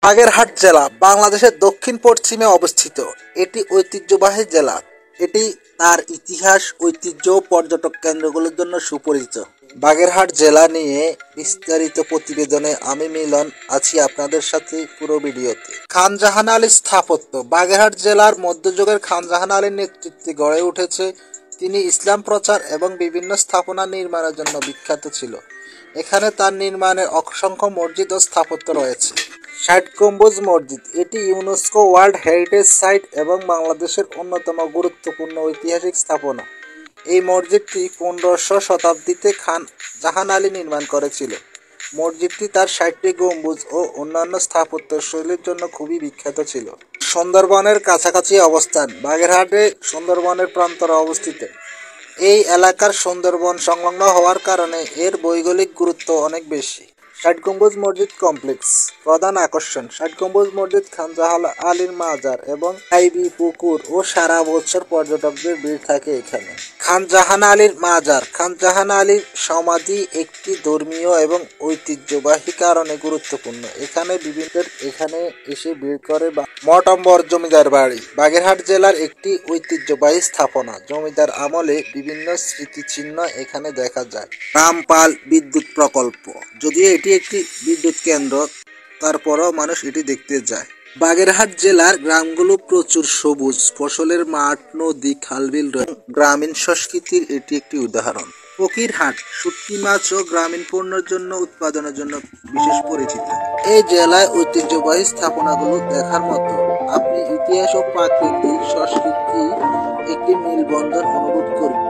বাগেরহাট জেলা বাংলাদেশের দক্ষিণ পশ্চিমে অবস্থিত। এটি ঐতিহ্যবাহী জেলা। এটি তার ইতিহাস, ঐতিহ্য ও পর্যটক কেন্দ্রগুলোর জন্য সুপরিচিত। বাগেরহাট জেলা নিয়ে বিস্তারিত প্রতিবেদনে আমি মিলন আছি আপনাদের সাথে পুরো ভিডিওতে। খান জাহান আলীর স্থাপত্য। বাগেরহাট জেলার মধ্যযুগের খান জাহান আলীর নেতৃত্বে গড়ে উঠেছে। তিনি ইসলাম প্রচার এবং বিভিন্ন স্থাপনা নির্মাণের জন্য বিখ্যাত ছিল। এখানে তার নির্মাণের অসংখ্য মসজিদ ও স্থাপত্য রয়েছে। ষাট গম্বুজ মসজিদ, এটি ইউনেস্কো ওয়ার্ল্ড হেরিটেজ সাইট এবং বাংলাদেশের অন্যতম গুরুত্বপূর্ণ ঐতিহাসিক স্থাপনা। এই মসজিদটি 15শো শতাব্দীতে খান জাহান আলী নির্মাণ করেছিল। মসজিদটি তার 60টি গম্বুজ ও অন্যান্য স্থাপত্য শৈলীর জন্য খুবই বিখ্যাত ছিল। সুন্দরবনের কাছাকাছি অবস্থান। বাগেরহাটে সুন্দরবনের প্রান্তরে অবস্থিত। এই এলাকার সুন্দরবন সংলগ্ন হওয়ার কারণে এর ভৌগোলিক গুরুত্ব অনেক বেশি। ষাট গম্বুজ মসজিদ কমপ্লেক্স। প্রধান আকর্ষণ: ষাট গম্বুজ মসজিদ, খান জাহান আলীর মাজার এবং আইবি পুকুর ও সারা বছর পর্যটকদের ভিড় থাকে এখানে। খান জাহান আলীর মাজার। খান জাহান আলীর সমাধি একটি ধর্মীয় এবং ঐতিহ্যবাহী কারণে গুরুত্বপূর্ণ। এখানে এখানে এসে ভিড় করে। মঠম্বর জমিদার বাড়ি। বাগেরহাট জেলার একটি ঐতিহ্যবাহী স্থাপনা। জমিদার আমলে বিভিন্ন স্মৃতিচিহ্ন এখানে দেখা যায়। রামপাল বিদ্যুৎ প্রকল্প। যদিও এটি একটি বিদ্যুৎ কেন্দ্র, তারপরও মানুষ এটি দেখতে যায়। বাগেরহাট জেলার গ্রামগুলো প্রচুর সবুজ, ফসলের মাঠ, নদী, খালবিল রয়েছে। গ্রামীণ সংস্কৃতির এটি একটি উদাহরণ। ফকিরহাট শুটকি মাছ ও গ্রামীণ পণ্যের জন্য উৎপাদনের জন্য বিশেষ পরিচিত। এই জেলায় ঐতিহ্যবাহী স্থাপনাগুলো দেখার মতো। আপনি ইতিহাস ও প্রাকৃতিক সংস্কৃতি একটি মেলবন্ধন অনুভব করবেন।